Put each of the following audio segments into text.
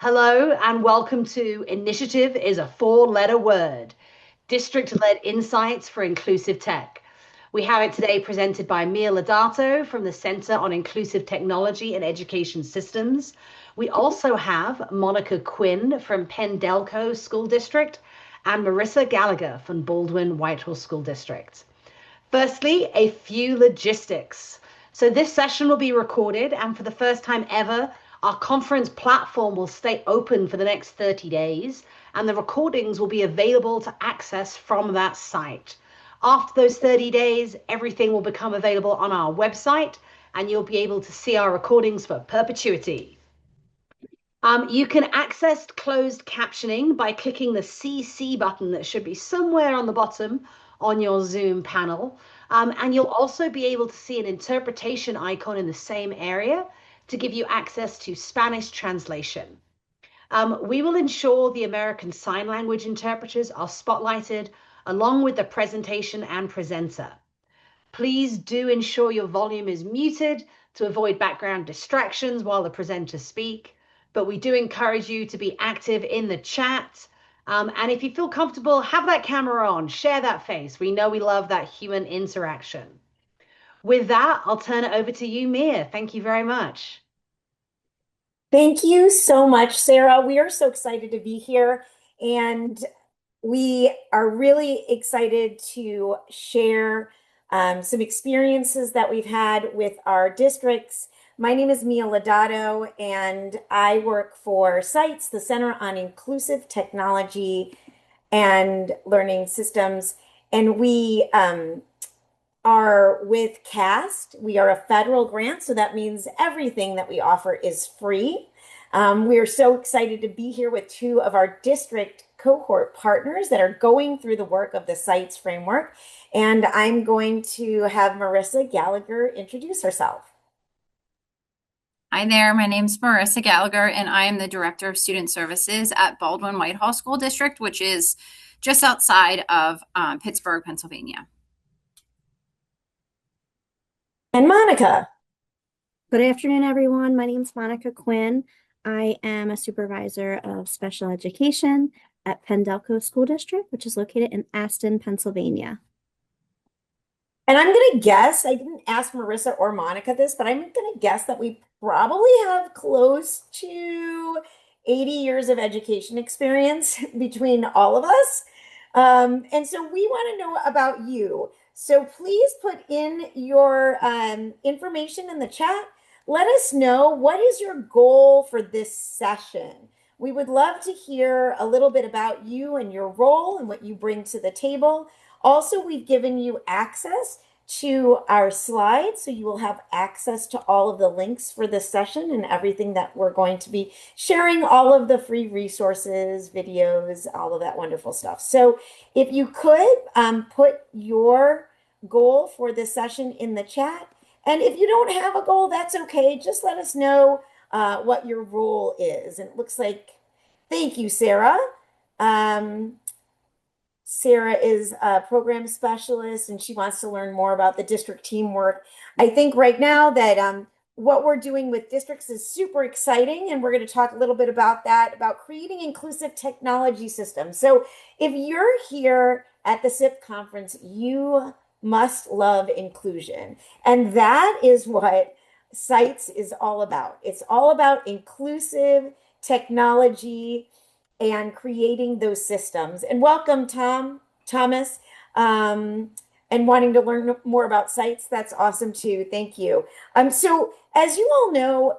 Hello and welcome to Initiative is a four-letter word, district-led insights for inclusive tech. We have it today presented by Mia Lodato from the Center on Inclusive Technology and Education Systems. We also have Monica Quinn from Penn-Delco School District and Marissa Gallagher from Baldwin-Whitehall School District. Firstly, a few logistics. So this session will be recorded, and for the first time ever, our conference platform will stay open for the next 30 days, and the recordings will be available to access from that site. After those 30 days, everything will become available on our website, and you'll be able to see our recordings for perpetuity. You can access closed captioning by clicking the CC button that should be somewhere on the bottom on your Zoom panel. And you'll also be able to see an interpretation icon in the same area to give you access to Spanish translation. We will ensure the American Sign Language interpreters are spotlighted along with the presentation and presenter. Please do ensure your volume is muted to avoid background distractions while the presenters speak, but we do encourage you to be active in the chat. And if you feel comfortable, have that camera on, share that face. We know we love that human interaction. With that, I'll turn it over to you, Mia. Thank you very much. Thank you so much, Sarah. We are so excited to be here, and we are really excited to share some experiences that we've had with our districts. My name is Mia Lodato, and I work for CITES, the Center on Inclusive Technology and Learning Systems, and we are with CAST. We are a federal grant, so that means everything that we offer is free. We are so excited to be here with two of our district cohort partners that are going through the work of the CITES framework. And I'm going to have Marissa Gallagher introduce herself. Hi there, my name is Marissa Gallagher, and I am the Director of Student Services at Baldwin-Whitehall School District, which is just outside of Pittsburgh, Pennsylvania. And Monica. Good afternoon, everyone. My name is Monica Quinn. I am a supervisor of special education at Penn-Delco School District, which is located in Aston, Pennsylvania. And I'm going to guess, I didn't ask Marissa or Monica this, but I'm going to guess that we probably have close to 80 years of education experience between all of us. And so we want to know about you. So please put in your information in the chat. Let us know, what is your goal for this session? We would love to hear a little bit about you and your role and what you bring to the table. Also, we've given you access to our slides, so you will have access to all of the links for this session and everything that we're going to be sharing, all of the free resources, videos, all of that wonderful stuff. So if you could put your goal for this session in the chat. And if you don't have a goal, that's okay. Just let us know what your role is. And it looks like, thank you, Sarah. Sarah is a program specialist, and she wants to learn more about the district teamwork. I think right now that what we're doing with districts is super exciting, and we're going to talk a little bit about that, about creating inclusive technology systems. So if you're here at the SIP conference, you must love inclusion. And that is what CITES is all about. It's all about inclusive technology and creating those systems. And welcome, Thomas, and wanting to learn more about CITES. That's awesome too. Thank you. So as you all know,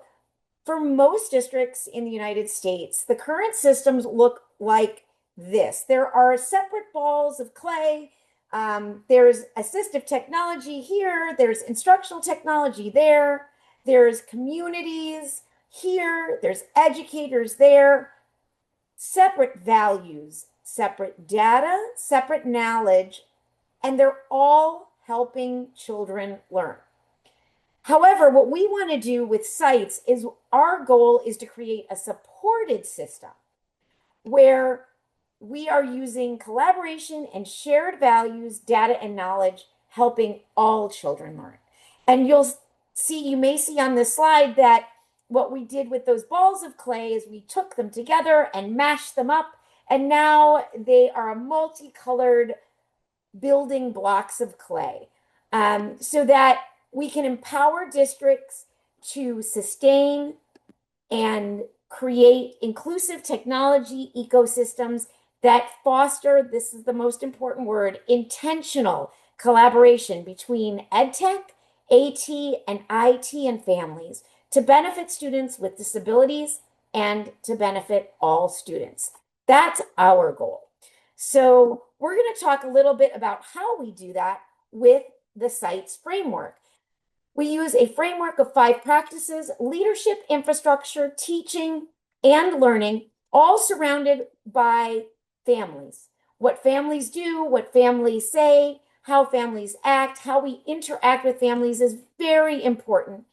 for most districts in the United States, the current systems look like this. There are separate balls of clay. There's assistive technology here, there's instructional technology there, there's communities here, there's educators there, separate values, separate data, separate knowledge, and they're all helping children learn. However, what we want to do with CITES is our goal is to create a supported system where we are using collaboration and shared values, data, and knowledge, helping all children learn. And you may see on this slide that what we did with those balls of clay is we took them together and mashed them up, and now they are multicolored building blocks of clay, so that we can empower districts to sustain and create inclusive technology ecosystems that foster, this is the most important word, intentional collaboration between EdTech, AT, and IT and families to benefit students with disabilities and to benefit all students. That's our goal. So we're going to talk a little bit about how we do that with the CITES framework. We use a framework of 5 practices: leadership, infrastructure, teaching, and learning, all surrounded by families. What families do, what families say, how families act, how we interact with families is very important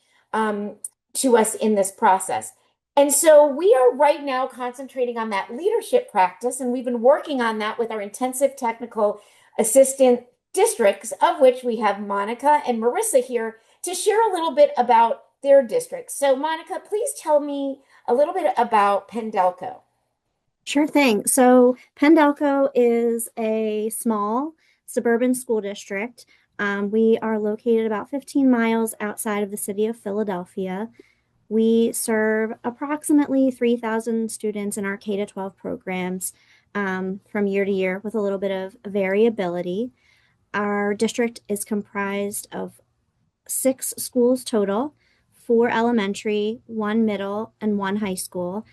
to us in this process. And so we are right now concentrating on that leadership practice, and we've been working on that with our intensive technical assistant districts, of which we have Monica and Marissa here to share a little bit about their districts. So Monica, please tell me a little bit about Pendelco. Sure thing. So Pendelco is a small suburban school district. We are located about 15 miles outside of the city of Philadelphia. We serve approximately 3,000 students in our K-12 programs from year to year with a little bit of variability. Our district is comprised of 6 schools total, 4 elementary, 1 middle, and 1 high school.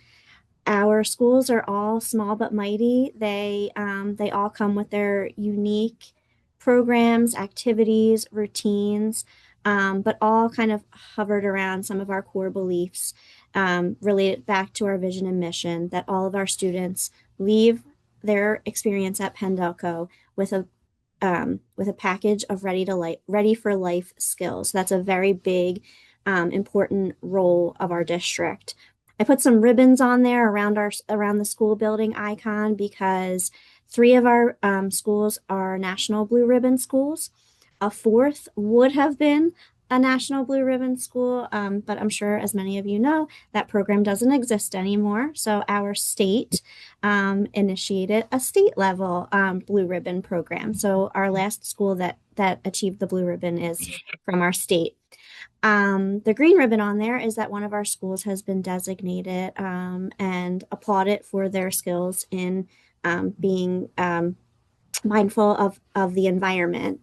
Our schools are all small but mighty. They all come with their unique programs, activities, routines, but all kind of hovered around some of our core beliefs, related back to our vision and mission, that all of our students leave their experience at Pendelco with a package of ready for life skills. That's a very big, important role of our district. I put some ribbons on there around the school building icon because 3 of our schools are National Blue Ribbon schools. A 4th would have been a National Blue Ribbon school, but I'm sure, as many of you know, that program doesn't exist anymore. So our state initiated a state level Blue Ribbon program. So our last school that achieved the Blue Ribbon is from our state. The green ribbon on there is that one of our schools has been designated and applauded for their skills in being mindful of the environment.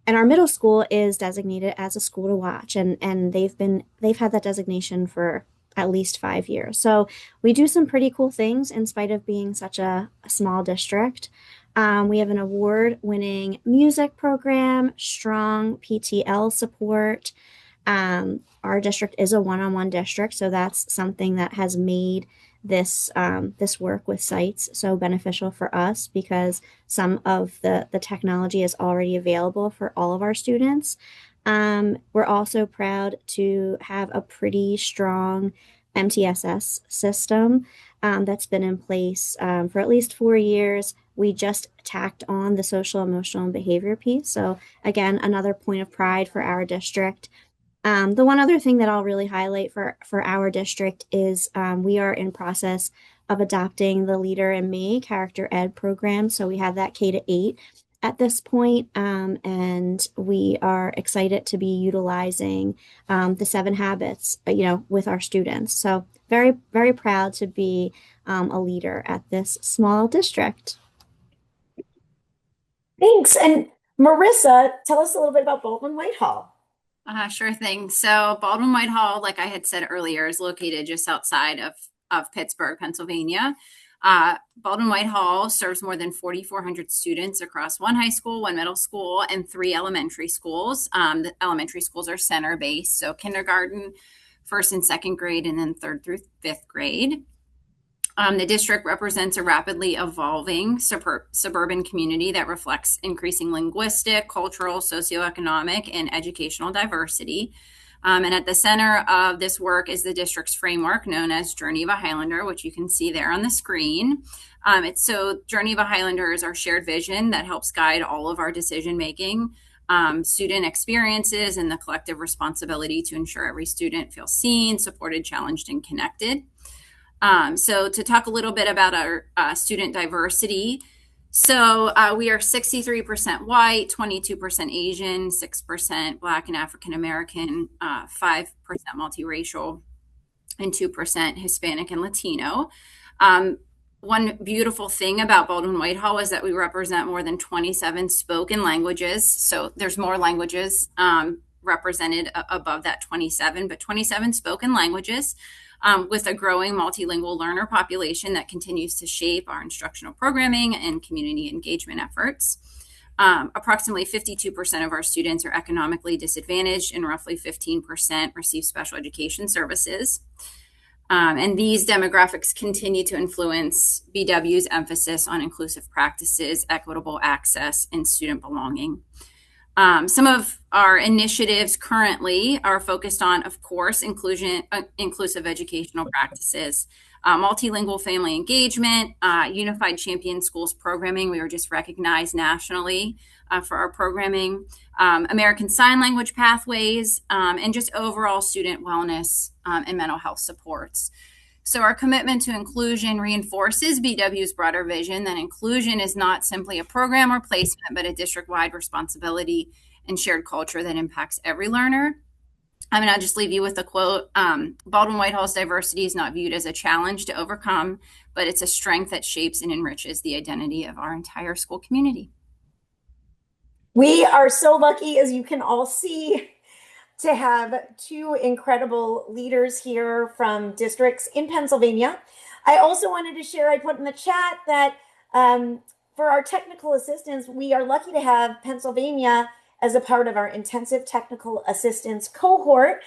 And our middle school is designated as a school to watch, and they've had that designation for at least 5 years. So we do some pretty cool things in spite of being such a small district. We have an award-winning music program, strong PTL support. Our district is a one-on-one district, so that's something that has made this work with CITES so beneficial for us, because some of the technology is already available for all of our students. We're also proud to have a pretty strong MTSS system that's been in place for at least 4 years. We just tacked on the social, emotional, and behavior piece. So again, another point of pride for our district. The one other thing that I'll really highlight for our district is we are in process of adopting the Leader in Me character ed program. So we have that K-8 at this point, and we are excited to be utilizing the 7 habits, with our students. So very, very proud to be a leader at this small district. Thanks. And Marissa, tell us a little bit about Baldwin Whitehall. Sure thing. So Baldwin Whitehall, like I had said earlier, is located just outside of Pittsburgh, Pennsylvania. Baldwin Whitehall serves more than 4,400 students across 1 high school, 1 middle school, and 3 elementary schools. The elementary schools are center-based, so kindergarten, 1st and 2nd grade, and then 3rd through 5th grade. The district represents a rapidly evolving suburban community that reflects increasing linguistic, cultural, socioeconomic, and educational diversity. And at the center of this work is the district's framework known as Journey of a Highlander, which you can see there on the screen. Journey of a Highlander is our shared vision that helps guide all of our decision making. student experiences, and the collective responsibility to ensure every student feels seen, supported, challenged, and connected. So to talk a little bit about our student diversity, so we are 63% white, 22% Asian, 6% Black and African American, 5% multiracial, and 2% Hispanic and Latino. One beautiful thing about Baldwin-Whitehall is that we represent more than 27 spoken languages. So there's more languages represented above that 27, but 27 spoken languages with a growing multilingual learner population that continues to shape our instructional programming and community engagement efforts. Approximately 52% of our students are economically disadvantaged and roughly 15% receive special education services. And these demographics continue to influence BW's emphasis on inclusive practices, equitable access, and student belonging. Some of our initiatives currently are focused on, of course, inclusive educational practices, multilingual family engagement, unified champion schools programming. We were just recognized nationally for our programming, American Sign Language pathways, and just overall student wellness and mental health supports. So our commitment to inclusion reinforces BW's broader vision that inclusion is not simply a program or placement, but a district-wide responsibility and shared culture that impacts every learner. I mean, I'll just leave you with a quote. Baldwin-Whitehall's diversity is not viewed as a challenge to overcome, but it's a strength that shapes and enriches the identity of our entire school community. We are so lucky, as you can all see, to have two incredible leaders here from districts in Pennsylvania. I also wanted to share, I put in the chat that for our technical assistance, we are lucky to have Pennsylvania as a part of our intensive technical assistance cohort.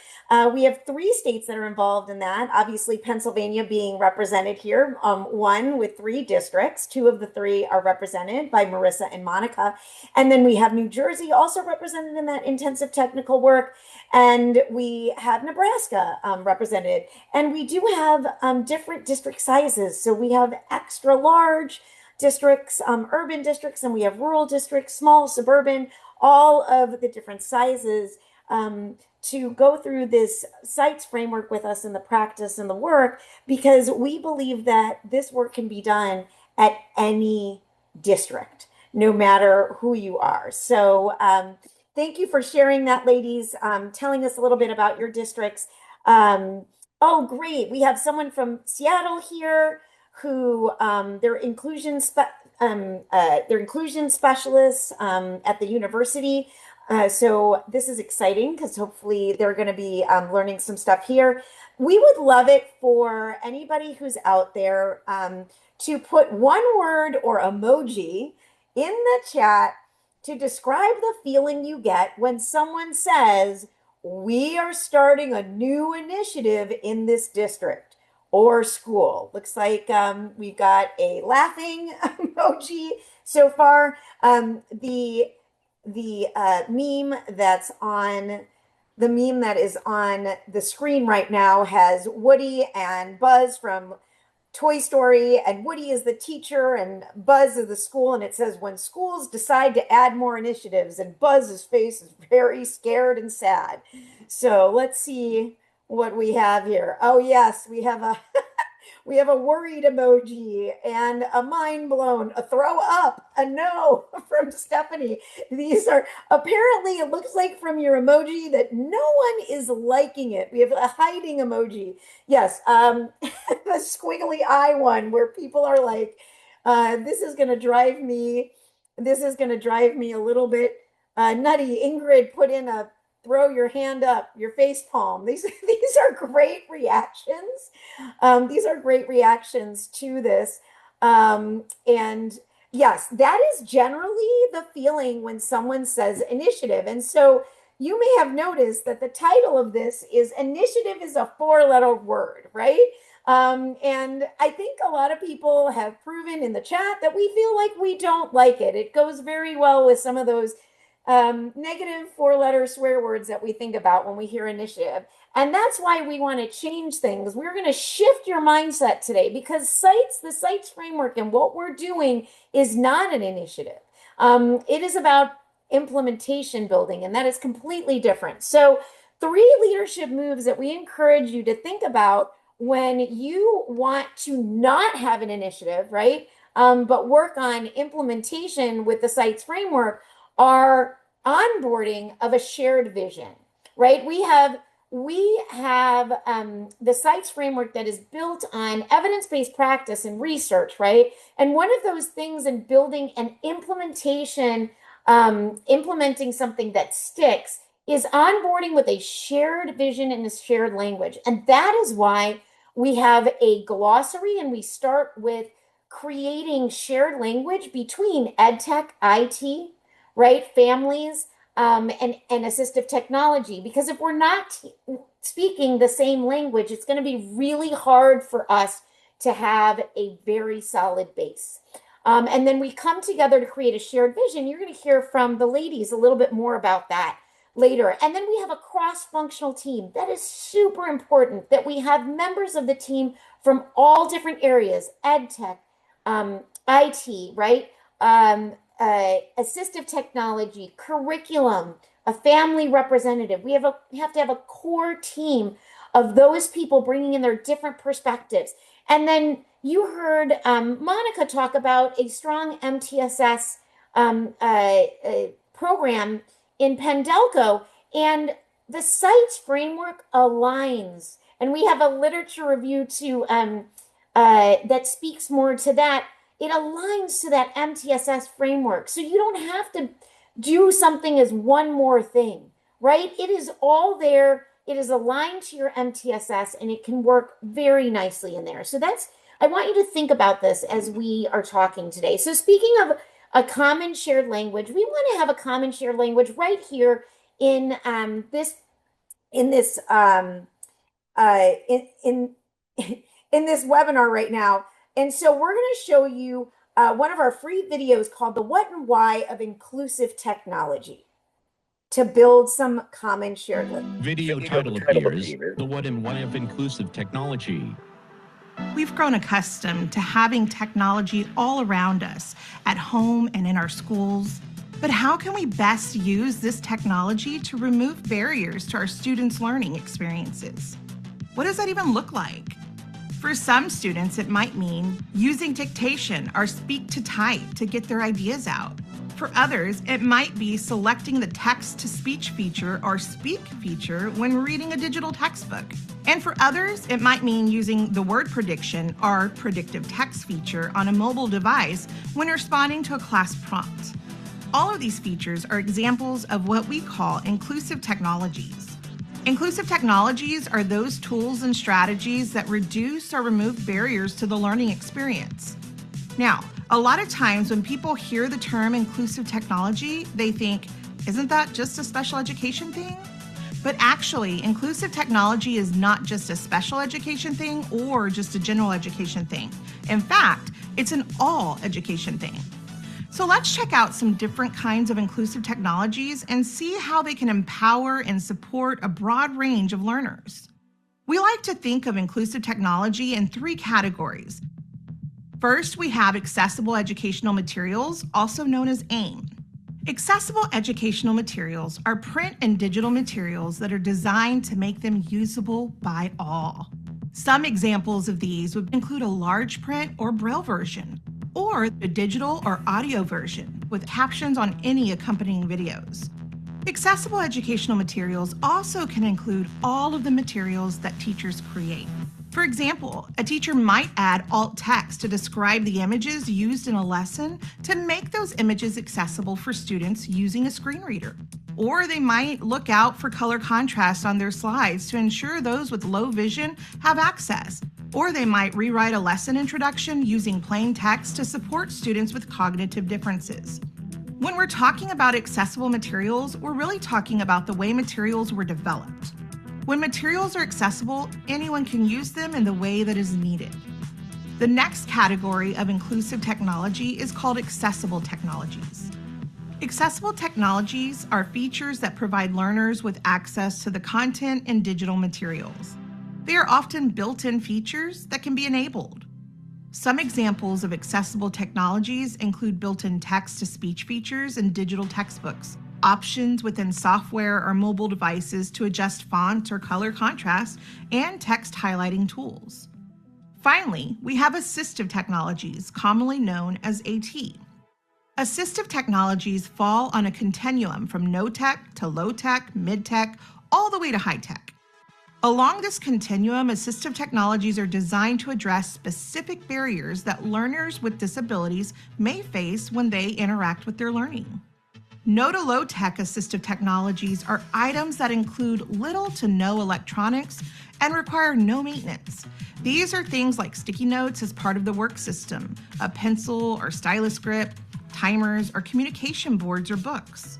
We have 3 states that are involved in that. Obviously, Pennsylvania being represented here, 1 with 3 districts. 2 of the 3 are represented by Marissa and Monica. And then we have New Jersey also represented in that intensive technical work. And we have Nebraska represented. And we do have different district sizes. So we have extra large districts, urban districts, and we have rural districts, small, suburban, all of the different sizes to go through this CITES framework with us in the practice and the work, because we believe that this work can be done at any district, no matter who you are. So thank you for sharing that, ladies, telling us a little bit about your districts. Oh, great. We have someone from Seattle here who they're inclusion specialists at the university. So this is exciting because hopefully they're going to be learning some stuff here. We would love it for anybody who's out there to put one word or emoji in the chat to describe the feeling you get when someone says, "We are starting a new initiative in this district or school." Looks like we've got a laughing emoji so far. The meme that is on the screen right now has Woody and Buzz from Toy Story, and Woody is the teacher and Buzz is the school, and it says, "When schools decide to add more initiatives," and Buzz's face is very scared and sad. So let's see what we have here. Oh yes, we have a we have a worried emoji and a mind blown, a throw up, a no from Stephanie. These are apparently, it looks like from your emoji that no one is liking it. We have a hiding emoji. Yes, the squiggly eye one where people are like, this is going to drive me a little bit nutty. Ingrid put in a throw your hand up, your face palm. These are great reactions. These are great reactions to this. And yes, that is generally the feeling when someone says initiative. And so you may have noticed that the title of this is Initiative is a 4-letter word, right? And I think a lot of people have proven in the chat that we feel like we don't like it. It goes very well with some of those negative 4-letter swear words that we think about when we hear initiative. And that's why we want to change things. We're going to shift your mindset today, because the CITES framework and what we're doing is not an initiative. It is about implementation building, and that is completely different. So 3 leadership moves that we encourage you to think about when you want to not have an initiative, right? But work on implementation with the CITES framework are onboarding of a shared vision, right? We have the CITES framework that is built on evidence-based practice and research, right? And one of those things in building an implementation, implementing something that sticks, is onboarding with a shared vision and a shared language. And that is why we have a glossary, and we start with creating shared language between EdTech, IT, right, families, and assistive technology. Because if we're not speaking the same language, it's going to be really hard for us to have a very solid base. And then we come together to create a shared vision. You're going to hear from the ladies a little bit more about that later. And then we have a cross-functional team. That is super important, that we have members of the team from all different areas, EdTech, IT, right? Assistive technology, curriculum, a family representative. We have to have a core team of those people bringing in their different perspectives. And then you heard Monica talk about a strong MTSS program in Pendelco, and the CITES framework aligns. And we have a literature review too that speaks more to that. It aligns to that MTSS framework. So you don't have to do something as one more thing, right? It is all there. It is aligned to your MTSS, and it can work very nicely in there. So I want you to think about this as we are talking today. So speaking of a common shared language, we want to have a common shared language right here in this webinar right now. And so we're going to show you one of our free videos called The What and Why of Inclusive Technology to build some common shared language. Video title appears, The What and Why of Inclusive Technology. We've grown accustomed to having technology all around us, at home and in our schools. But how can we best use this technology to remove barriers to our students' learning experiences? What does that even look like? For some students, it might mean using dictation or speak to type to get their ideas out. For others, it might be selecting the text-to-speech feature or speak feature when reading a digital textbook. And for others, it might mean using the word prediction or predictive text feature on a mobile device when responding to a class prompt. All of these features are examples of what we call inclusive technologies. Inclusive technologies are those tools and strategies that reduce or remove barriers to the learning experience. Now, a lot of times when people hear the term inclusive technology, they think, isn't that just a special education thing? But actually, inclusive technology is not just a special education thing or just a general education thing. In fact, it's an all education thing. So let's check out some different kinds of inclusive technologies and see how they can empower and support a broad range of learners. We like to think of inclusive technology in 3 categories. First, we have accessible educational materials, also known as AIM. Accessible educational materials are print and digital materials that are designed to make them usable by all. Some examples of these would include a large print or Braille version, or a digital or audio version with captions on any accompanying videos. Accessible educational materials also can include all of the materials that teachers create. For example, a teacher might add alt text to describe the images used in a lesson to make those images accessible for students using a screen reader. Or they might look out for color contrast on their slides to ensure those with low vision have access. Or they might rewrite a lesson introduction using plain text to support students with cognitive differences. When we're talking about accessible materials, we're really talking about the way materials were developed. When materials are accessible, anyone can use them in the way that is needed. The next category of inclusive technology is called accessible technologies. Accessible technologies are features that provide learners with access to the content in digital materials. They are often built-in features that can be enabled. Some examples of accessible technologies include built-in text-to-speech features in digital textbooks, options within software or mobile devices to adjust font or color contrast, and text highlighting tools. Finally, we have assistive technologies, commonly known as AT. Assistive technologies fall on a continuum from no-tech to low-tech, mid-tech, all the way to high-tech. Along this continuum, assistive technologies are designed to address specific barriers that learners with disabilities may face when they interact with their learning. No to low-tech assistive technologies are items that include little to no electronics and require no maintenance. These are things like sticky notes as part of the work system, a pencil or stylus grip, timers, or communication boards or books.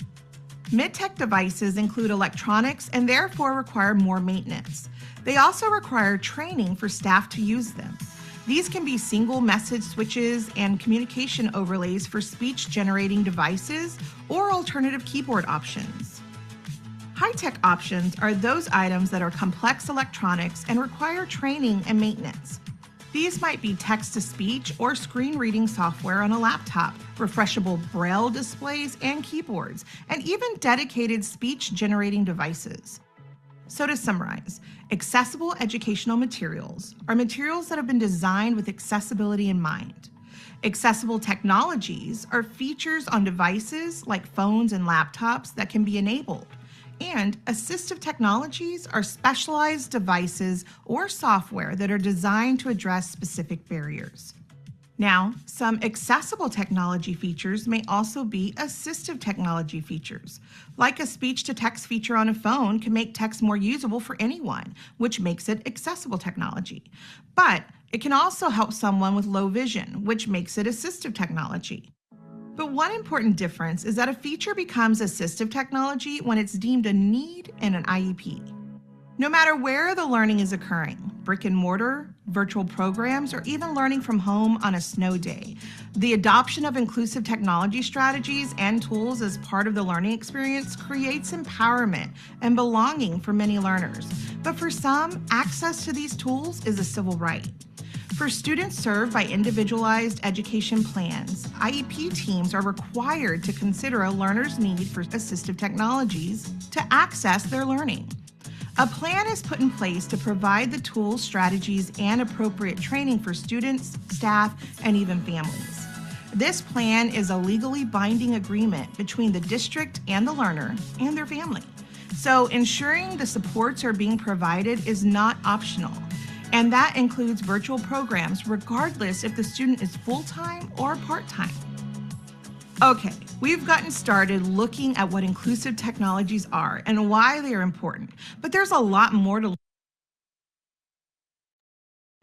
Mid-tech devices include electronics and therefore require more maintenance. They also require training for staff to use them. These can be single message switches and communication overlays for speech-generating devices or alternative keyboard options. High-tech options are those items that are complex electronics and require training and maintenance. These might be text-to-speech or screen reading software on a laptop, refreshable braille displays and keyboards, and even dedicated speech-generating devices. So to summarize, accessible educational materials are materials that have been designed with accessibility in mind. Accessible technologies are features on devices like phones and laptops that can be enabled. And assistive technologies are specialized devices or software that are designed to address specific barriers. Now, some accessible technology features may also be assistive technology features. Like a speech-to-text feature on a phone can make text more usable for anyone, which makes it accessible technology. But it can also help someone with low vision, which makes it assistive technology. But one important difference is that a feature becomes assistive technology when it's deemed a need in an IEP. No matter where the learning is occurring, brick and mortar, virtual programs, or even learning from home on a snow day, the adoption of inclusive technology strategies and tools as part of the learning experience creates empowerment and belonging for many learners. But for some, access to these tools is a civil right. For students served by individualized education plans, IEP teams are required to consider a learner's need for assistive technologies to access their learning. A plan is put in place to provide the tools, strategies, and appropriate training for students, staff, and even families. This plan is a legally binding agreement between the district and the learner and their family. So ensuring the supports are being provided is not optional. And that includes virtual programs, regardless if the student is full-time or part-time. Okay, we've gotten started looking at what inclusive technologies are and why they are important, but there's a lot more to.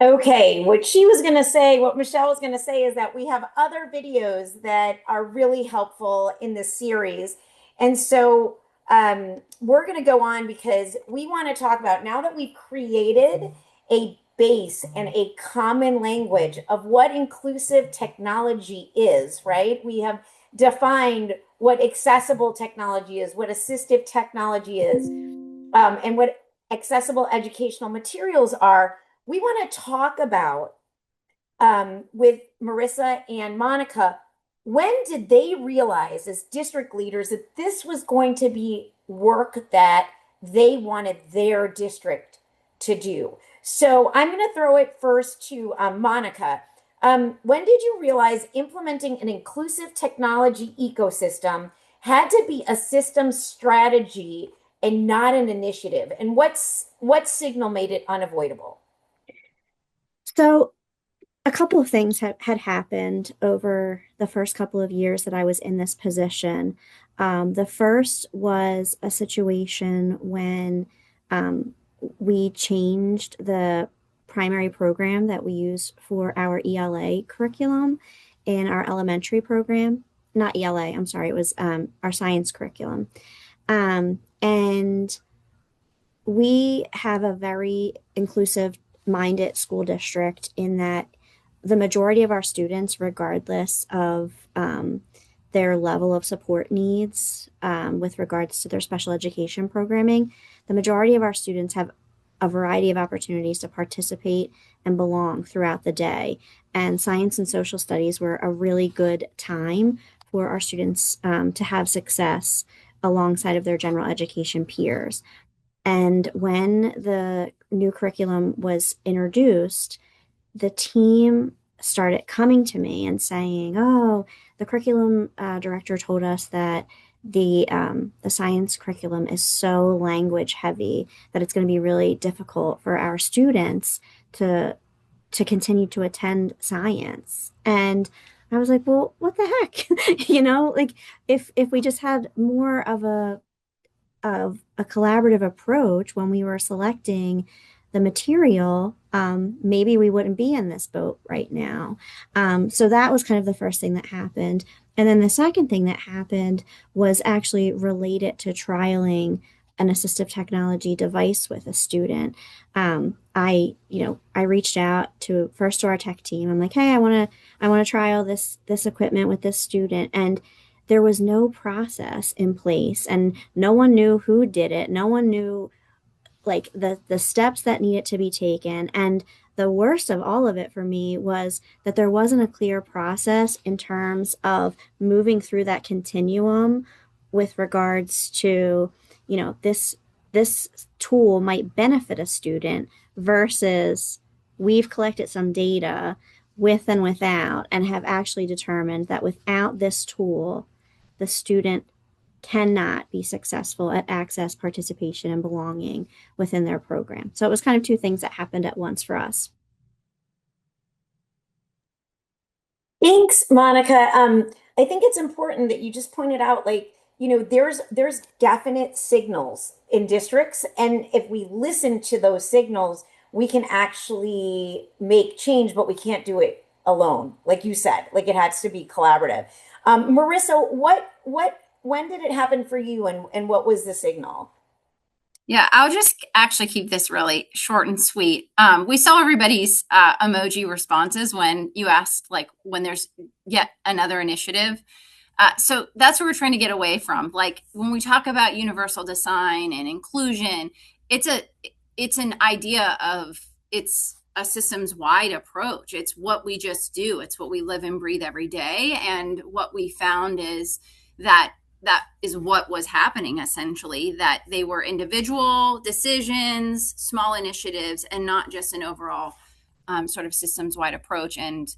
Okay, what she was going to say, what Michelle was going to say is that we have other videos that are really helpful in this series. And so we're going to go on because we want to talk about, now that we've created a base and a common language of what inclusive technology is, right? We have defined what accessible technology is, what assistive technology is, and what accessible educational materials are. We want to talk about with Marissa and Monica, when did they realize as district leaders that this was going to be work that they wanted their district to do? So I'm going to throw it first to Monica. When did you realize implementing an inclusive technology ecosystem had to be a system strategy and not an initiative? And what signal made it unavoidable? So a couple of things had happened over the first couple of years that I was in this position. The first was a situation when we changed the primary program that we use for our ELA curriculum in our elementary program. Not ELA, I'm sorry, it was our science curriculum. And we have a very inclusive minded school district in that the majority of our students, regardless of their level of support needs with regards to their special education programming, the majority of our students have a variety of opportunities to participate and belong throughout the day. And science and social studies were a really good time for our students to have success alongside of their general education peers. And when the new curriculum was introduced, the team started coming to me and saying, "Oh, the curriculum director told us that the science curriculum is so language heavy that it's going to be really difficult for our students to continue to attend science." And I was like, "Well, what the heck?" Like if we just had more of a collaborative approach when we were selecting the material, maybe we wouldn't be in this boat right now. So that was kind of the first thing that happened. And then the second thing that happened was actually related to trialing an assistive technology device with a student. I reached out to our tech team. I'm like, "Hey, I want to trial this equipment with this student." And there was no process in place, and no one knew who did it. No one knew like the steps that needed to be taken. And the worst of all of it for me was that there wasn't a clear process in terms of moving through that continuum with regards to, this tool might benefit a student versus we've collected some data with and without and have actually determined that without this tool, the student cannot be successful at access, participation, and belonging within their program. So it was kind of two things that happened at once for us. Thanks, Monica. I think it's important that you just pointed out, like, there's definite signals in districts, and if we listen to those signals, we can actually make change, but we can't do it alone. Like you said, like it has to be collaborative. Marissa, when did it happen for you, and what was the signal? Yeah, I'll just actually keep this really short and sweet. We saw everybody's emoji responses when you asked, like, when there's yet another initiative. So that's what we're trying to get away from. Like when we talk about universal design and inclusion, it's an idea of it's a systems wide approach. It's what we just do. It's what we live and breathe every day. And what we found is that is what was happening, essentially, that they were individual decisions, small initiatives, and not just an overall sort of systems wide approach. And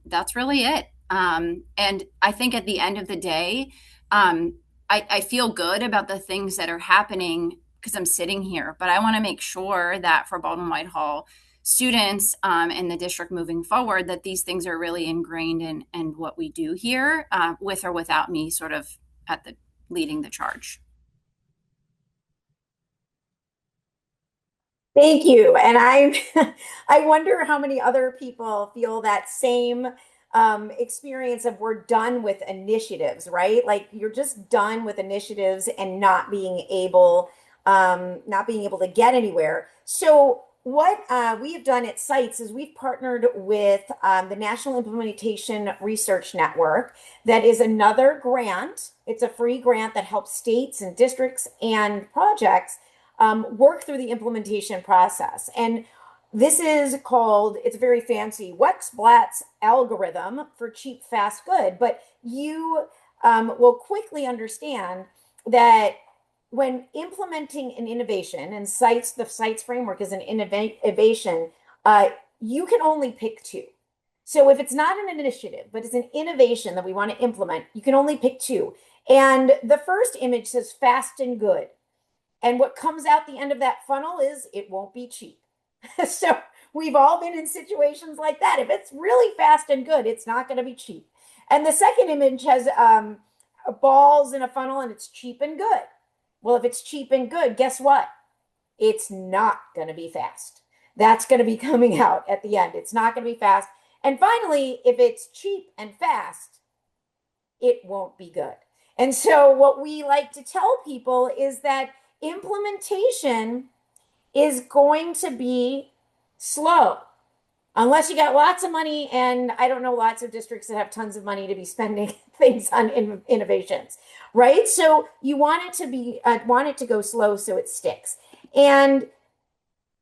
that's really it. And I think at the end of the day, I feel good about the things that are happening because I'm sitting here, but I want to make sure that for Baldwin-Whitehall students and the district moving forward, that these things are really ingrained in what we do here, with or without me sort of leading the charge. Thank you. And I wonder how many other people feel that same experience of we're done with initiatives, right? Like you're just done with initiatives and not being able to get anywhere. So what we have done at CITES is we've partnered with the National Implementation Research Network. That is another grant. It's a free grant that helps states and districts and projects work through the implementation process. And this is called, it's very fancy, Wex-Blatt's algorithm for cheap, fast, good. But you will quickly understand that when implementing an innovation, and the CITES framework is an innovation, you can only pick two. So if it's not an initiative, but it's an innovation that we want to implement, you can only pick two. And the first image says fast and good. And what comes out the end of that funnel is it won't be cheap. So we've all been in situations like that. If it's really fast and good, it's not going to be cheap. And the second image has balls in a funnel and it's cheap and good. Well, if it's cheap and good, guess what? It's not going to be fast. That's going to be coming out at the end. It's not going to be fast. And finally, if it's cheap and fast, it won't be good. And so what we like to tell people is that implementation is going to be slow unless you got lots of money. And I don't know lots of districts that have tons of money to be spending things on innovations, right? So you want it to go slow so it sticks. And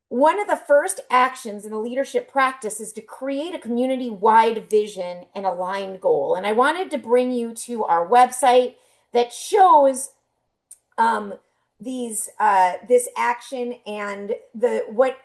one of the first actions in a leadership practice is to create a community-wide vision and aligned goal. And I wanted to bring you to our website that shows this action and what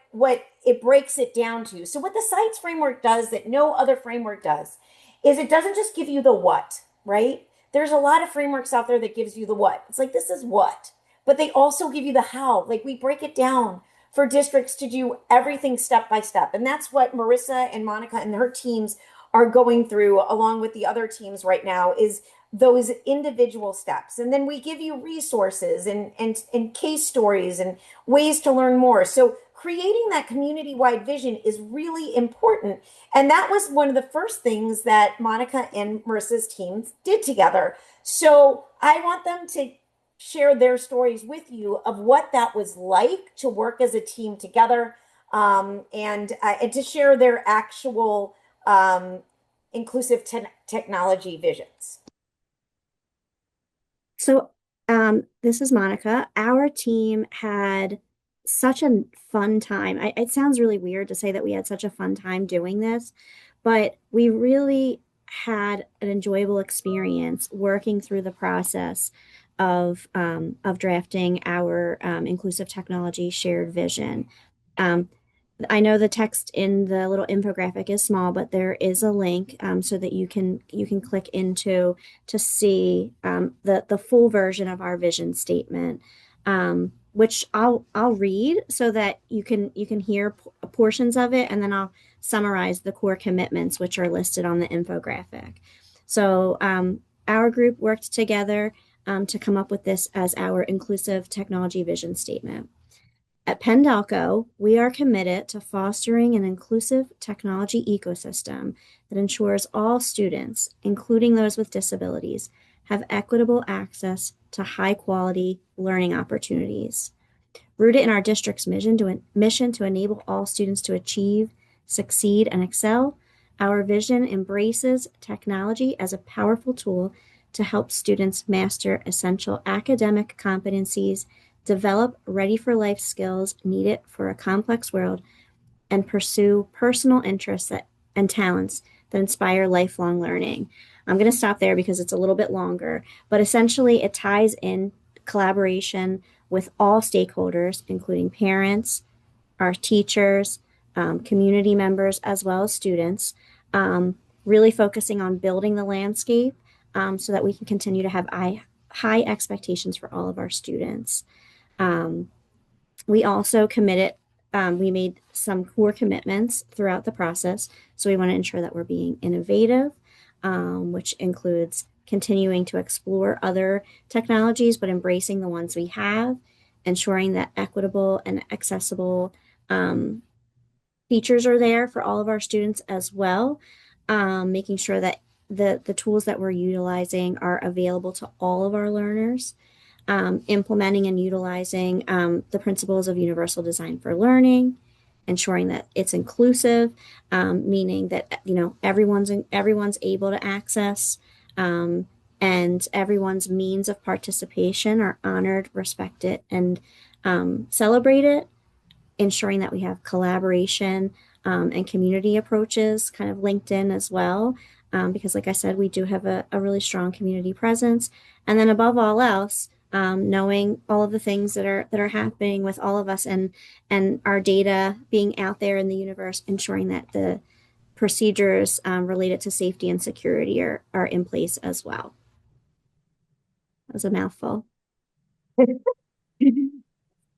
it breaks it down to. So what the CITES framework does that no other framework does is it doesn't just give you the what, right? There's a lot of frameworks out there that gives you the what. It's like, this is what, but they also give you the how. Like, we break it down for districts to do everything step by step. And that's what Marissa and Monica and her teams are going through along with the other teams right now, is those individual steps. And then we give you resources and case stories and ways to learn more. So creating that community-wide vision is really important. And that was one of the first things that Monica and Marissa's teams did together. So I want them to share their stories with you of what that was like to work as a team together, and to share their actual inclusive technology visions. So this is Monica. Our team had such a fun time. It sounds really weird to say that we had such a fun time doing this, but we really had an enjoyable experience working through the process of drafting our inclusive technology shared vision. I know the text in the little infographic is small, but there is a link so that you can click into to see the full version of our vision statement, which I'll read so that you can hear portions of it, and then I'll summarize the core commitments which are listed on the infographic. So our group worked together to come up with this as our inclusive technology vision statement. At Pendelco, we are committed to fostering an inclusive technology ecosystem that ensures all students, including those with disabilities, have equitable access to high-quality learning opportunities. Rooted in our district's mission to enable all students to achieve, succeed, and excel, our vision embraces technology as a powerful tool to help students master essential academic competencies, develop ready-for-life skills needed for a complex world, and pursue personal interests and talents that inspire lifelong learning. I'm going to stop there because it's a little bit longer, but essentially it ties in collaboration with all stakeholders, including parents, our teachers, community members, as well as students, really focusing on building the landscape so that we can continue to have high expectations for all of our students. We also committed, we made some core commitments throughout the process. So we want to ensure that we're being innovative, which includes continuing to explore other technologies, but embracing the ones we have, ensuring that equitable and accessible features are there for all of our students as well, making sure that the tools that we're utilizing are available to all of our learners. Implementing and utilizing the principles of universal design for learning, ensuring that it's inclusive, meaning that everyone's able to access, and everyone's means of participation are honored, respected, and celebrated. Ensuring that we have collaboration and community approaches kind of linked in as well, because like I said, we do have a really strong community presence. And then above all else, knowing all of the things that are happening with all of us and our data being out there in the universe, ensuring that the procedures related to safety and security are in place as well. That was a mouthful.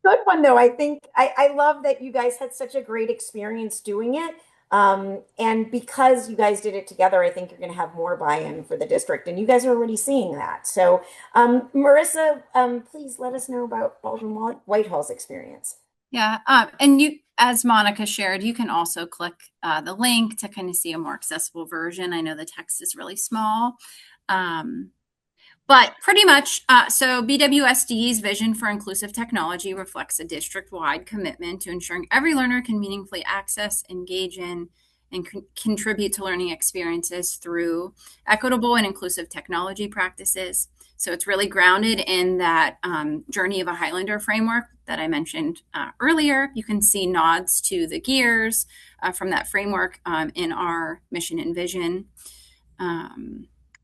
Good one, though. I think I love that you guys had such a great experience doing it. And because you guys did it together, I think you're going to have more buy-in for the district, and you guys are already seeing that. So, Marissa, please let us know about Baldwin Whitehall's experience. Yeah, and you, as Monica shared, you can also click the link to kind of see a more accessible version. I know the text is really small. But pretty much, so BWSD's vision for inclusive technology reflects a district-wide commitment to ensuring every learner can meaningfully access, engage in, and contribute to learning experiences through equitable and inclusive technology practices. So it's really grounded in that Journey of a Highlander framework that I mentioned earlier. You can see nods to the gears from that framework in our mission and vision.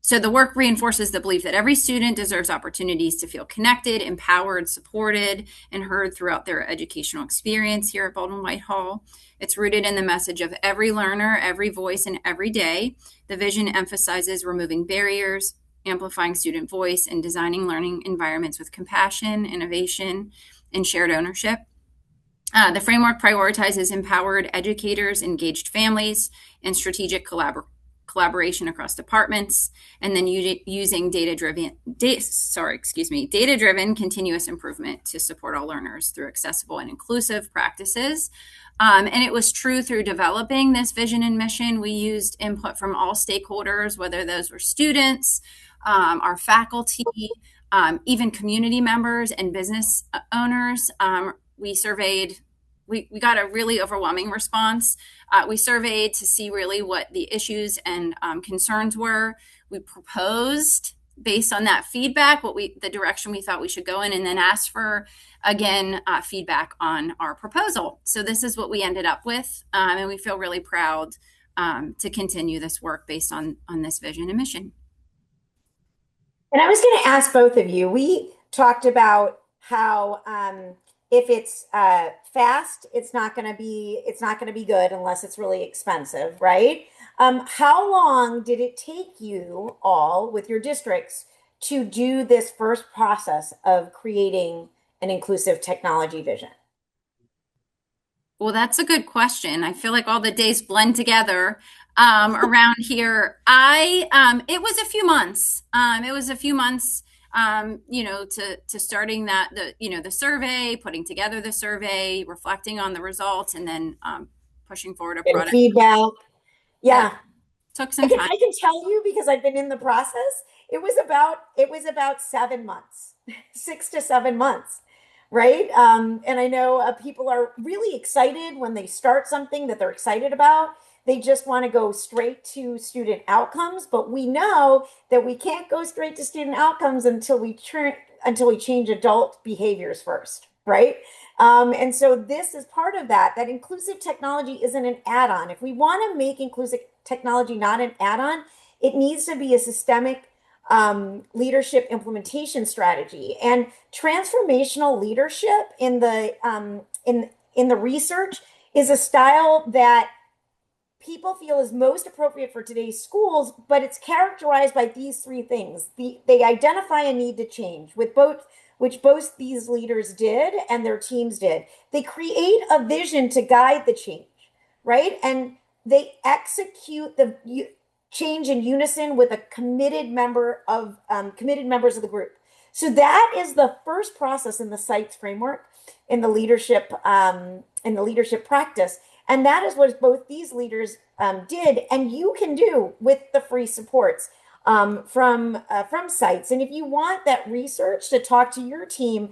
So the work reinforces the belief that every student deserves opportunities to feel connected, empowered, supported, and heard throughout their educational experience here at Baldwin-Whitehall. It's rooted in the message of every learner, every voice, and every day. The vision emphasizes removing barriers, amplifying student voice, and designing learning environments with compassion, innovation, and shared ownership. The framework prioritizes empowered educators, engaged families, and strategic collaboration across departments, and then using data-driven continuous improvement to support all learners through accessible and inclusive practices. And it was true through developing this vision and mission. We used input from all stakeholders, whether those were students, our faculty, even community members and business owners. We surveyed, we got a really overwhelming response. We surveyed to see really what the issues and concerns were. We proposed based on that feedback, the direction we thought we should go in, and then asked for, again, feedback on our proposal. So this is what we ended up with, and we feel really proud to continue this work based on this vision and mission. And I was going to ask both of you, we talked about how if it's fast, it's not going to be good unless it's really expensive, right? How long did it take you all with your districts to do this first process of creating an inclusive technology vision? Well, that's a good question. I feel like all the days blend together around here. It was a few months. To starting the survey, putting together the survey, reflecting on the results, and then pushing forward a product. Feedback. Yeah. Took some time. I can tell you because I've been in the process. It was about 7 months, 6 to 7 months. Right. And I know people are really excited when they start something that they're excited about. They just want to go straight to student outcomes. But we know that we can't go straight to student outcomes until we change adult behaviors first. Right. And so this is part of that inclusive technology isn't an add-on. If we want to make inclusive technology not an add-on, it needs to be a systemic leadership implementation strategy. And transformational leadership in the research is a style that people feel is most appropriate for today's schools, but it's characterized by these three things. They identify a need to change, which both these leaders did and their teams did. They create a vision to guide the change, right? And they execute the change in unison with a committed members of the group. So that is the first process in the CITES framework, in the leadership practice, and that is what both these leaders did, and you can do with the free supports from CITES. And if you want that research to talk to your team,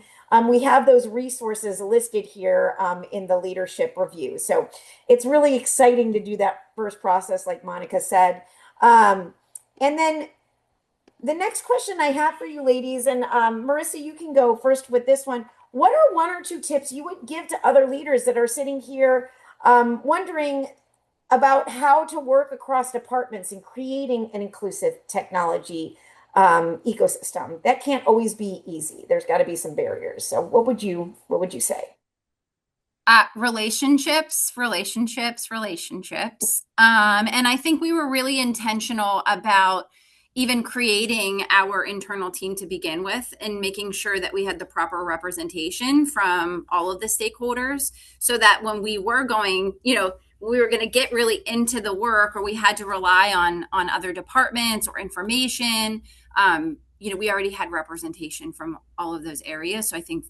we have those resources listed here in the leadership review. So it's really exciting to do that first process, like Monica said. And then the next question I have for you ladies, and Marissa, you can go first with this one. What are 1 or 2 tips you would give to other leaders that are sitting here wondering about how to work across departments in creating an inclusive technology ecosystem? That can't always be easy. There's got to be some barriers. So what would you say? Relationships. And I think we were really intentional about even creating our internal team to begin with and making sure that we had the proper representation from all of the stakeholders so that when we were going, we were going to get really into the work or we had to rely on other departments or information, we already had representation from all of those areas. So I think,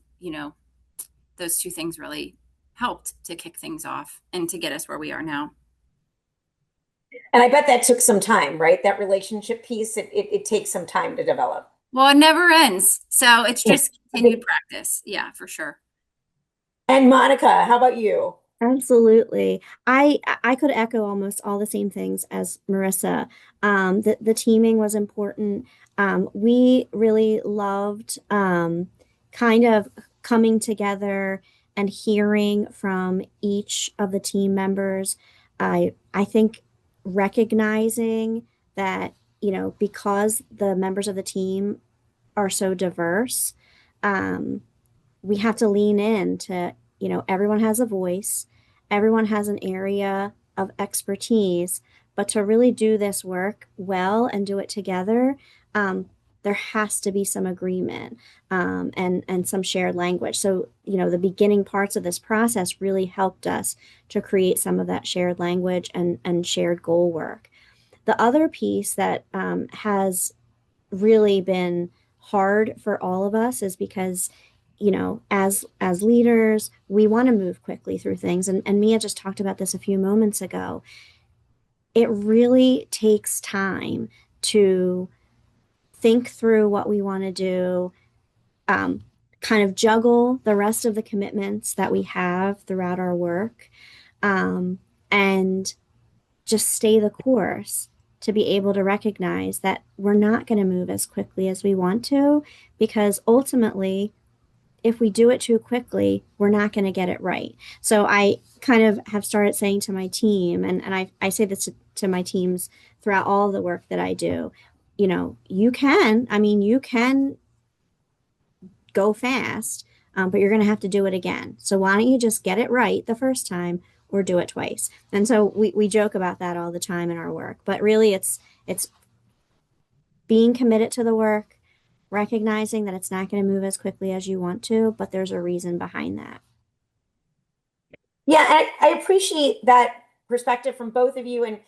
those two things really helped to kick things off and to get us where we are now. And I bet that took some time, right? That relationship piece, it takes some time to develop. Well, it never ends. So it's just continued practice. Yeah, for sure. And Monica, how about you? Absolutely. I could echo almost all the same things as Marissa. The teaming was important. We really loved kind of coming together and hearing from each of the team members. I think recognizing that, because the members of the team are so diverse, um, we have to lean in to, everyone has a voice, everyone has an area of expertise, but to really do this work well and do it together, there has to be some agreement, and some shared language. So, the beginning parts of this process really helped us to create some of that shared language and shared goal work. The other piece that has really been hard for all of us is because, as leaders, we want to move quickly through things, and Mia just talked about this a few moments ago. It really takes time to think through what we want to do, um, kind of juggle the rest of the commitments that we have throughout our work, um, and just stay the course, to be able to recognize that we're not going to move as quickly as we want to, because ultimately, if we do it too quickly, we're not going to get it right. So I kind of have started saying to my team, and I say this to my teams throughout all the work that I do, you can go fast, but you're going to have to do it again. So why don't you just get it right the first time or do it twice? And so we joke about that all the time in our work, but really it's being committed to the work, recognizing that it's not going to move as quickly as you want to, but there's a reason behind that. Yeah, I appreciate that perspective from both of you. And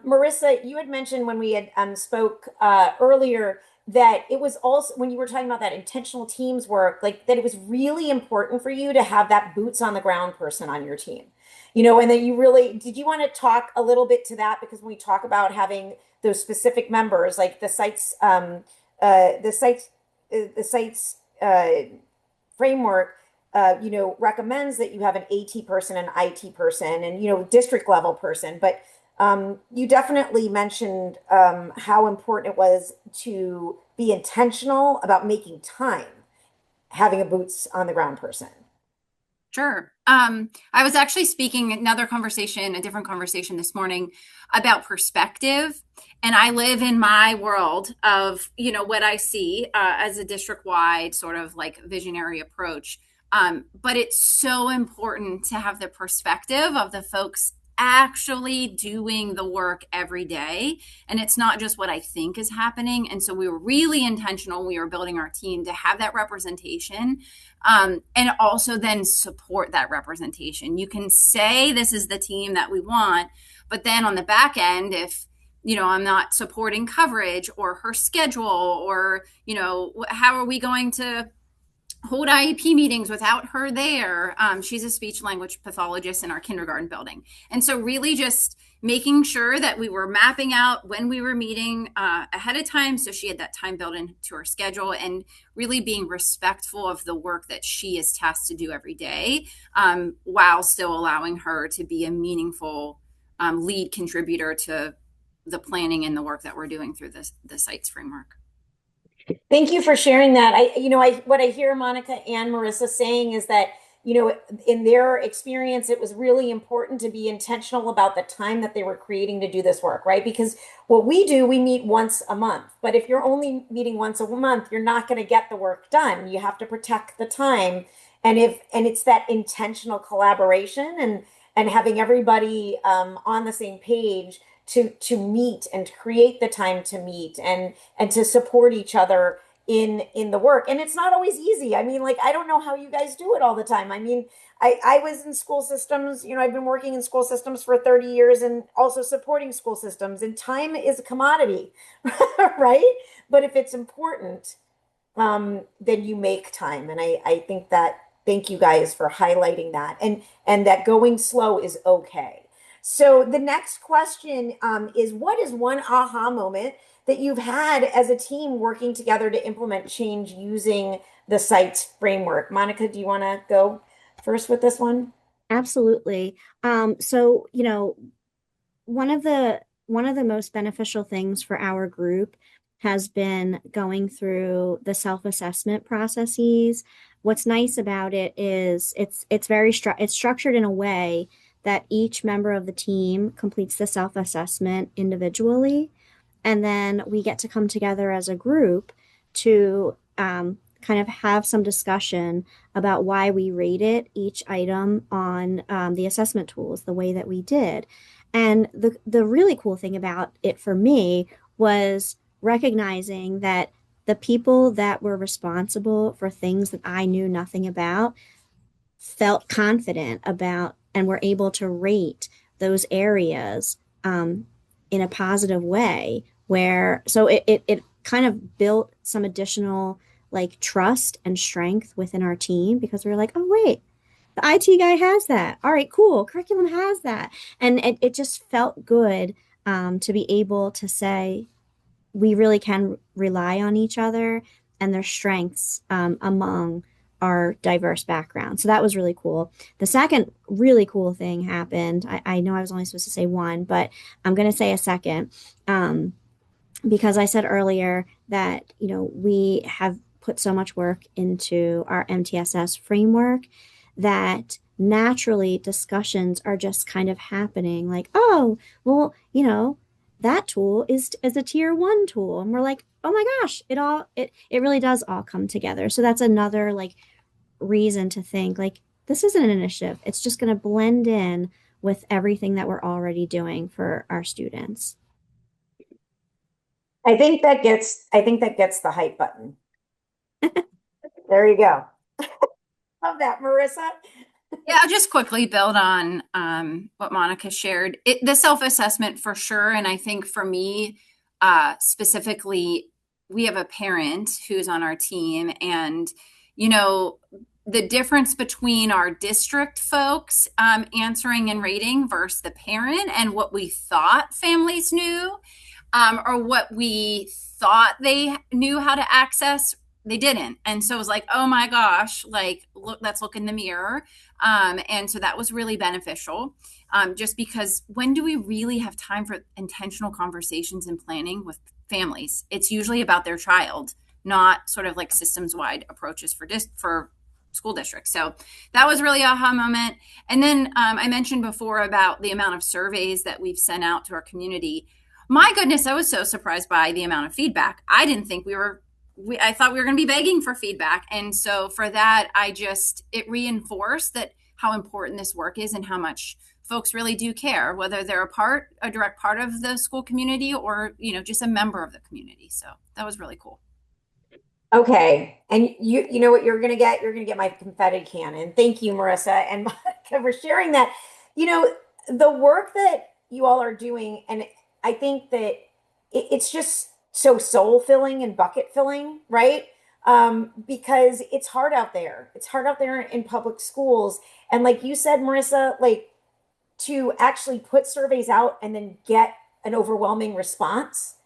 Marissa, you had mentioned when we had spoke earlier that it was also, when you were talking about that intentional teams work, like that it was really important for you to have that boots on the ground person on your team. And that you really, did you want to talk a little bit to that? Because when we talk about having those specific members, like the sites, the sites framework, recommends that you have an AT person, an IT person, and, district level person. But you definitely mentioned how important it was to be intentional about making time, having a boots on the ground person. Sure. I was actually speaking a different conversation this morning about perspective. And I live in my world of, what I see as a district wide sort of like visionary approach. But it's so important to have the perspective of the folks actually doing the work every day. And it's not just what I think is happening. And so we were really intentional when we were building our team to have that representation, and also then support that representation. You can say this is the team that we want, but then on the back end, if I'm not supporting coverage or her schedule, or how are we going to hold IEP meetings without her there? She's a speech language pathologist in our kindergarten building. And so really just making sure that we were mapping out when we were meeting ahead of time, so she had that time built into her schedule, and really being respectful of the work that she is tasked to do every day, while still allowing her to be a meaningful lead contributor to the planning and the work that we're doing through the CITES framework. Thank you for sharing that. What I hear Monica and Marissa saying is that, in their experience, it was really important to be intentional about the time that they were creating to do this work, right? Because what we do, we meet once a month. But if you're only meeting once a month, you're not going to get the work done. You have to protect the time. And it's that intentional collaboration and having everybody on the same page to meet and to create the time to meet and to support each other in the work. And it's not always easy. I mean, like, I don't know how you guys do it all the time. I mean, I was in school systems, I've been working in school systems for 30 years and also supporting school systems, and time is a commodity, right? But if it's important, then you make time. And I think that, thank you guys for highlighting that, and that going slow is okay. So the next question is, what is one aha moment that you've had as a team working together to implement change using the CITES framework? Monica, do you want to go first with this one? Absolutely. So, one of the most beneficial things for our group has been going through the self-assessment processes. What's nice about it is it's structured in a way that each member of the team completes the self-assessment individually, and then we get to come together as a group to kind of have some discussion about why we rated each item on the assessment tools the way that we did. And the really cool thing about it for me was recognizing that the people that were responsible for things that I knew nothing about felt confident about and were able to rate those areas in a positive way, where so it kind of built some additional like trust and strength within our team, because we were like, oh wait, the IT guy has that. All right, cool. Curriculum has that. And it just felt good to be able to say we really can rely on each other and their strengths among our diverse backgrounds. So that was really cool. The second really cool thing happened. I know I was only supposed to say one, but I'm going to say a second, because I said earlier that, we have put so much work into our MTSS framework that naturally discussions are just kind of happening like, oh, well, that tool is a tier 1 tool. And we're like, oh my gosh, it really does all come together. So that's another like reason to think like this isn't an initiative. It's just going to blend in with everything that we're already doing for our students. I think that gets the hype button. There you go. Love that, Marissa. Yeah, I'll just quickly build on what Monica shared. The self-assessment for sure. And I think for me, specifically, we have a parent who's on our team. And, the difference between our district folks answering and rating versus the parent and what we thought families knew, or what we thought they knew how to access, they didn't. And so it was like, oh my gosh, like, let's look in the mirror. And so that was really beneficial, just because when do we really have time for intentional conversations and planning with families? It's usually about their child, not sort of like systems wide approaches for school districts. So that was really aha moment. And then I mentioned before about the amount of surveys that we've sent out to our community. My goodness, I was so surprised by the amount of feedback. I didn't think I thought we were going to be begging for feedback. And so for that, it reinforced that how important this work is and how much folks really do care, whether they're a direct part of the school community or, just a member of the community. So that was really cool. Okay. And you know what you're going to get? You're going to get my confetti cannon. Thank you, Marissa and Monica, for sharing that. The work that you all are doing, and I think that it's just so soul filling and bucket filling, right? Because it's hard out there. It's hard out there in public schools. And like you said, Marissa, like to actually put surveys out and then get an overwhelming response,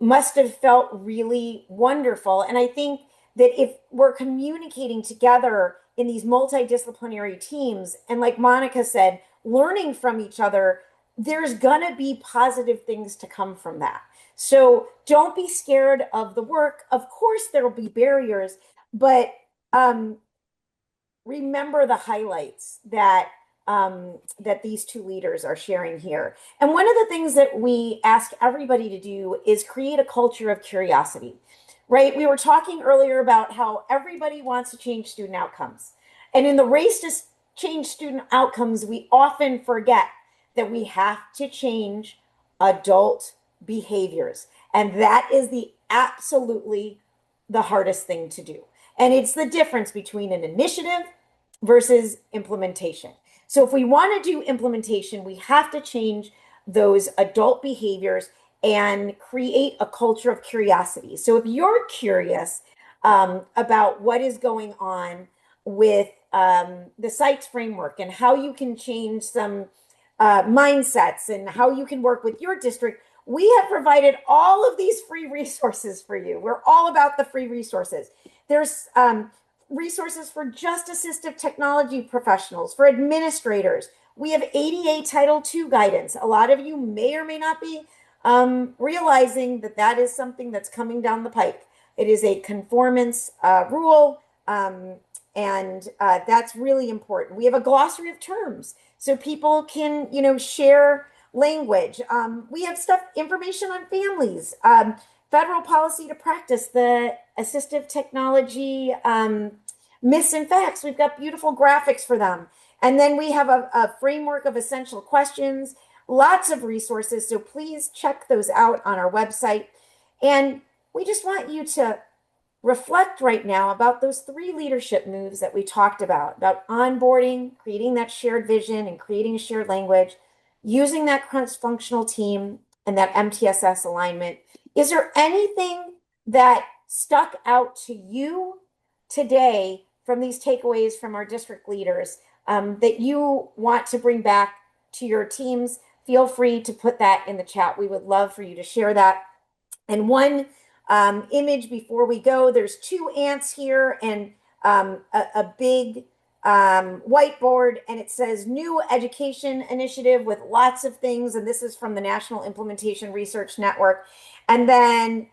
must have felt really wonderful. And I think that if we're communicating together in these multidisciplinary teams, and like Monica said, learning from each other, there's gonna be positive things to come from that. So don't be scared of the work. Of course, there will be barriers, but remember the highlights that these two leaders are sharing here. And one of the things that we ask everybody to do is create a culture of curiosity, right? We were talking earlier about how everybody wants to change student outcomes. And in the race to change student outcomes, we often forget that we have to change adult behaviors. And that is absolutely the hardest thing to do. And it's the difference between an initiative versus implementation. So if we want to do implementation, we have to change those adult behaviors and create a culture of curiosity. So if you're curious about what is going on with the CITES framework and how you can change some mindsets and how you can work with your district, we have provided all of these free resources for you. We're all about the free resources. There's resources for just assistive technology professionals, for administrators. We have ADA Title II guidance. A lot of you may or may not be realizing that that is something that's coming down the pike. It is a conformance rule, and that's really important. We have a glossary of terms so people can, share language. We have information on families, federal policy to practice, the assistive technology myths and facts. We've got beautiful graphics for them. And then we have a framework of essential questions, lots of resources. So please check those out on our website. And we just want you to reflect right now about those 3 leadership moves that we talked about onboarding, creating that shared vision and creating a shared language, using that cross-functional team and that MTSS alignment. Is there anything that stuck out to you today from these takeaways from our district leaders that you want to bring back to your teams? Feel free to put that in the chat. We would love for you to share that. And one image before we go, there's 2 ants here and a big whiteboard, and it says new education initiative with lots of things. And this is from the National Implementation Research Network. And then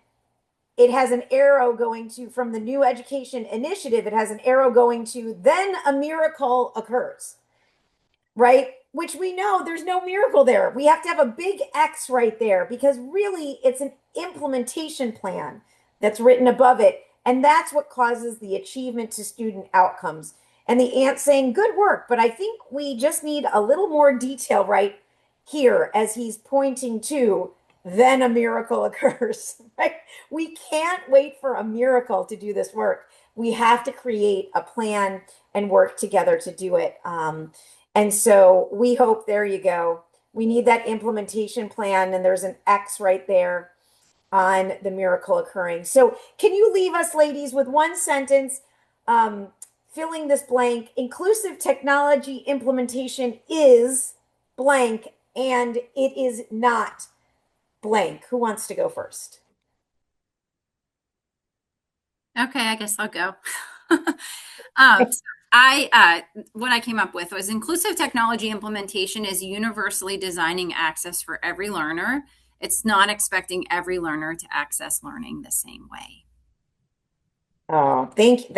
it has an arrow going to, from the new education initiative, it has an arrow going to, then a miracle occurs, right? Which we know there's no miracle there. We have to have a big X right there because really it's an implementation plan that's written above it. And that's what causes the achievement to student outcomes. And the ant saying, good work, but I think we just need a little more detail right here as he's pointing to, then a miracle occurs, right? We can't wait for a miracle to do this work. We have to create a plan and work together to do it. And so we hope, there you go. We need that implementation plan, and there's an X right there on the miracle occurring. So can you leave us, ladies, with one sentence, filling this blank? Inclusive technology implementation is blank, and it is not blank. Who wants to go first? Okay, I guess I'll go. What I came up with was inclusive technology implementation is universally designing access for every learner. It's not expecting every learner to access learning the same way. Oh, thank you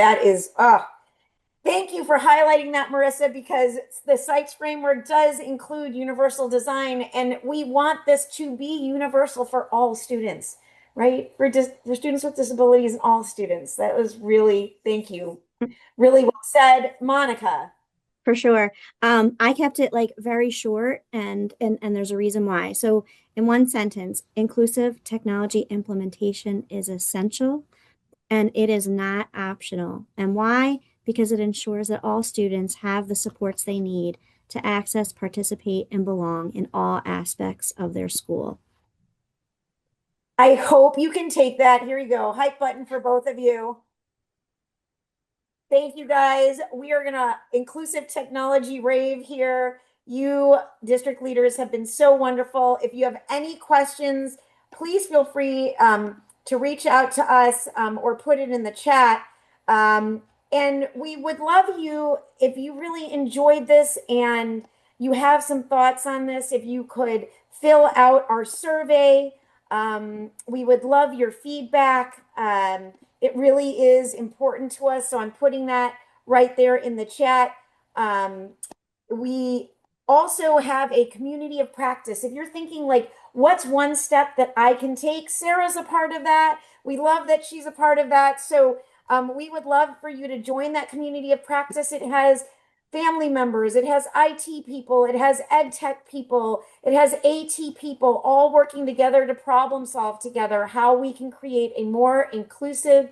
for highlighting that, Marissa, because the CITES framework does include universal design, and we want this to be universal for all students, right? For students with disabilities and all students. That was really, thank you. Really well said, Monica. For sure. I kept it like very short and there's a reason why. So in one sentence, inclusive technology implementation is essential and it is not optional. And why? Because it ensures that all students have the supports they need to access, participate, and belong in all aspects of their school. I hope you can take that. Here you go. Hype button for both of you. Thank you, guys. We are going to inclusive technology rave here. You district leaders have been so wonderful. If you have any questions, please feel free to reach out to us or put it in the chat. And we would love you, if you really enjoyed this and you have some thoughts on this, if you could fill out our survey. We would love your feedback. It really is important to us. So I'm putting that right there in the chat. We also have a community of practice. If you're thinking like, what's one step that I can take? Sarah's a part of that. We love that she's a part of that. So we would love for you to join that community of practice. It has family members, it has IT people, it has ed tech people, it has AT people, all working together to problem solve together how we can create a more inclusive,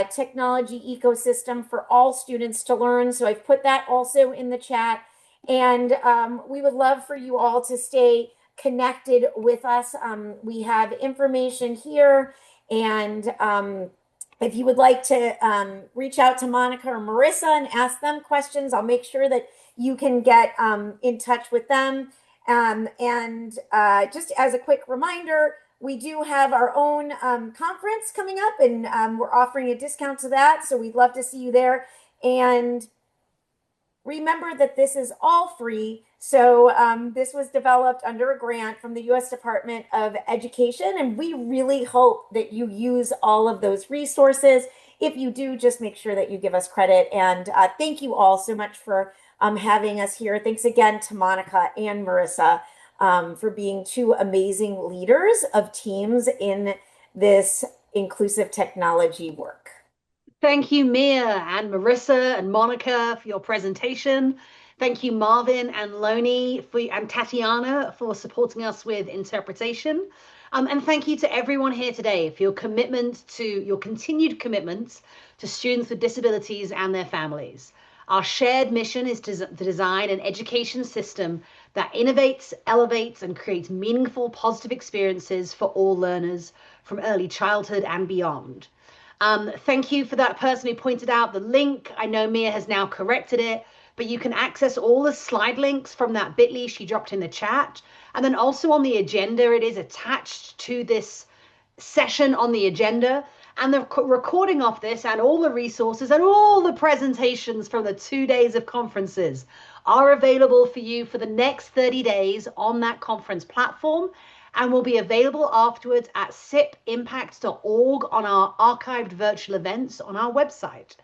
technology ecosystem for all students to learn. So I've put that also in the chat, and we would love for you all to stay connected with us. We have information here, and if you would like to reach out to Monica or Marissa and ask them questions, I'll make sure that you can get in touch with them. And just as a quick reminder, we do have our own conference coming up, and we're offering a discount to that. So we'd love to see you there. And remember that this is all free. So this was developed under a grant from the U.S. Department of Education, and we really hope that you use all of those resources. If you do, just make sure that you give us credit. And thank you all so much for having us here. Thanks again to Monica and Marissa for being two amazing leaders of teams in this inclusive technology work. Thank you, Mia and Marissa and Monica for your presentation. Thank you, Marvin and Loni and Tatiana for supporting us with interpretation. And thank you to everyone here today for your continued commitment to students with disabilities and their families. Our shared mission is to design an education system that innovates, elevates, and creates meaningful, positive experiences for all learners from early childhood and beyond. Thank you for that person who pointed out the link. I know Mia has now corrected it, but you can access all the slide links from that bit.ly she dropped in the chat. And then also on the agenda, it is attached to this session on the agenda. And the recording of this and all the resources and all the presentations from the 2 days of conferences are available for you for the next 30 days on that conference platform, and will be available afterwards at sipimpact.org on our archived virtual events on our website.